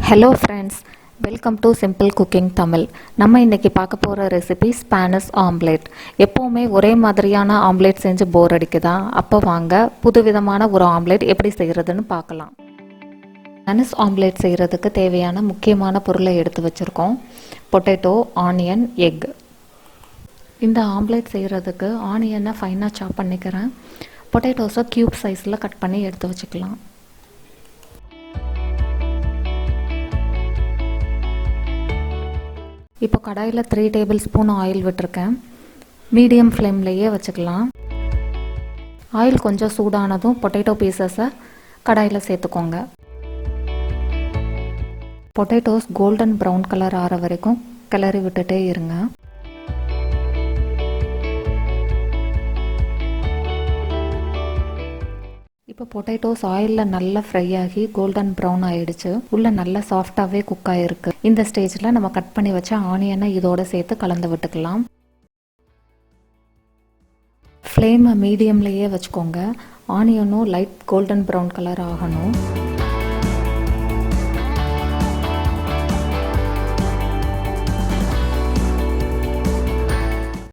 Hello friends, welcome to Simple Cooking Tamil. நம்ம இன்னைக்கு பார்க்க போற ரெசிபி ஸ்பானிஷ் ஆம்லெட். எப்பவுமே ஒரே மாதிரியான ஆம்லெட் செஞ்சு போர் அடிக்குதா? அப்ப வாங்க புதுவிதமான ஒரு ஆம்லெட் எப்படி செய்யறதுன்னு பார்க்கலாம். ஸ்பானிஷ் ஆம்லெட் செய்யறதுக்கு தேவையான முக்கியமான பொருளை எடுத்து வச்சிருக்கோம். Potato, onion, egg. இந்த ஆம்லெட் செய்யறதுக்கு ஆனியனை ஃபைனா சாப் பண்ணிக்கிறேன். பொட்டேட்டோஸை கியூப் சைஸ்ல கட் பண்ணி எடுத்து வச்சுக்கலாம். இப்போ கடாயில் 3 டேபிள் ஸ்பூன் ஆயில் விட்டுருக்கேன். மீடியம் ஃப்ளேம்லேயே வச்சுக்கலாம். ஆயில் கொஞ்சம் சூடானதும் பொட்டேட்டோ பீசஸை கடாயில் சேர்த்துக்கோங்க. பொட்டேட்டோஸ் கோல்டன் ப்ரௌன் கலர் ஆகிற வரைக்கும் கிளறி விட்டுட்டே இருங்க. இப்போ பொட்டேட்டோஸ் ஆயிலில் நல்லா ஃப்ரை ஆகி கோல்டன் ப்ரௌன் ஆகிடுச்சு. உள்ளே நல்லா சாஃப்டாகவே குக் ஆகிருக்கு. இந்த ஸ்டேஜில் நம்ம கட் பண்ணி வச்ச ஆனியனை இதோட சேர்த்து கலந்து விட்டுக்கலாம். ஃப்ளேமை மீடியம்லேயே வச்சுக்கோங்க. ஆனியனும் லைட் கோல்டன் ப்ரௌன் கலர் ஆகணும்.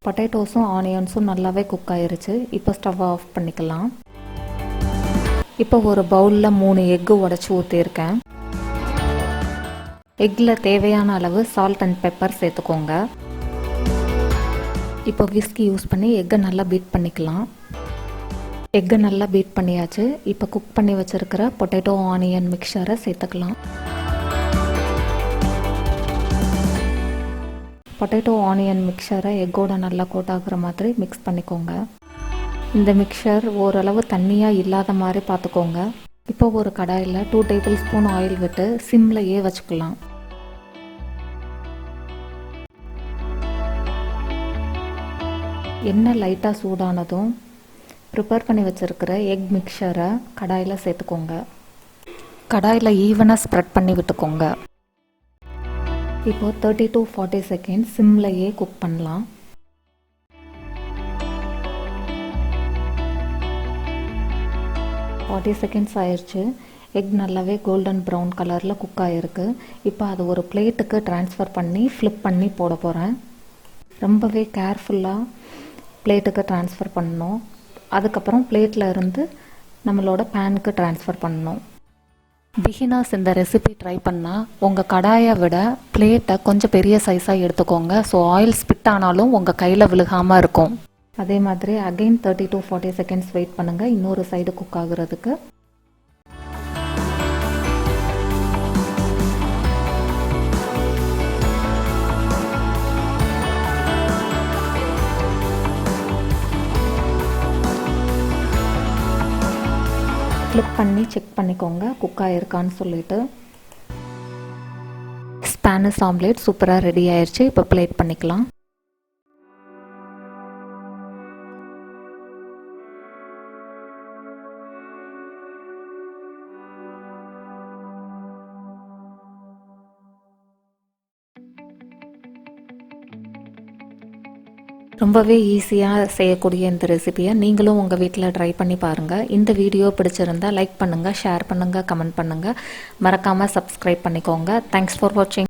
பொட்டேட்டோஸும் ஆனியன்ஸும் நல்லாவே குக் ஆயிருச்சு. இப்போ ஸ்டவ் ஆஃப் பண்ணிக்கலாம். இப்போ ஒரு பவுலில் 3 எக்கு உடச்சி ஊற்றிருக்கேன். எக்கில் தேவையான அளவு சால்ட் அண்ட் பெப்பர் சேர்த்துக்கோங்க. இப்போ விஸ்கி யூஸ் பண்ணி எக்கை நல்லா பீட் பண்ணிக்கலாம். எக்கை நல்லா பீட் பண்ணியாச்சு. இப்போ குக் பண்ணி வச்சுருக்கிற பொட்டேட்டோ ஆனியன் மிக்சரை சேர்த்துக்கலாம். பொட்டேட்டோ ஆனியன் மிக்சரை எக்கோட நல்லா கோட் ஆகுற மாதிரி மிக்ஸ் பண்ணிக்கோங்க. இந்த மிக்சர் ஓரளவு தண்ணியாக இல்லாத மாதிரி பார்த்துக்கோங்க. இப்போ ஒரு கடாயில் 2 டேபிள் ஸ்பூன் ஆயில் விட்டு சிம்லையே வச்சுக்கலாம். எண்ணெய் லைட்டாக சூடானதும் ப்ரிப்பேர் பண்ணி வச்சுருக்கிற எக் மிக்சரை கடாயில் சேர்த்துக்கோங்க. கடாயில் ஈவனாக ஸ்ப்ரெட் பண்ணி விட்டுக்கோங்க. இப்போது 30 to 40 செகண்ட்ஸ் சிம்லையே குக் பண்ணலாம். செகண்ட்ஸ் ஆயிடுச்சு. எக் நல்லாவே கோல்டன் ப்ரௌன் கலரில் குக் ஆகிருக்கு. இப்போ அது ஒரு பிளேட்டுக்கு ட்ரான்ஸ்ஃபர் பண்ணி ஃப்ளிப் பண்ணி போட போகிறேன். ரொம்பவே கேர்ஃபுல்லாக பிளேட்டுக்கு ட்ரான்ஸ்ஃபர் பண்ணணும். அதுக்கப்புறம் பிளேட்டில் இருந்து நம்மளோட பேனுக்கு ட்ரான்ஸ்ஃபர் பண்ணணும். பிகினர்ஸ் இந்த ரெசிபி ட்ரை பண்ணால் உங்கள் கடாயை விட பிளேட்டை கொஞ்சம் பெரிய சைஸாக எடுத்துக்கோங்க. ஸோ ஆயில் ஸ்பிட் ஆனாலும் உங்கள் கையில் விழுகாமல் இருக்கும். அதே மாதிரி அகைன் 30 to 40 செகண்ட்ஸ் வெயிட் பண்ணுங்கள் இன்னொரு சைடு குக் ஆகுறதுக்கு. ஃப்ளிப் பண்ணி செக் பண்ணிக்கோங்க குக் ஆகிருக்கான்னு சொல்லிட்டு. ஸ்பானிஷ் ஆம்லேட் சூப்பராக ரெடி ஆயிடுச்சு. இப்போ பிளேட் பண்ணிக்கலாம். ரொம்பவே ஈஸியாக செய்யக்கூடிய இந்த ரெசிபியை நீங்களும் உங்கள் வீட்டில் ட்ரை பண்ணி பாருங்கள். இந்த வீடியோ பிடிச்சிருந்தால் லைக் பண்ணுங்கள், ஷேர் பண்ணுங்கள், கமெண்ட் பண்ணுங்கள். மறக்காமல் சப்ஸ்கிரைப் பண்ணிக்கோங்க. தேங்க்ஸ் ஃபார் வாட்சிங்.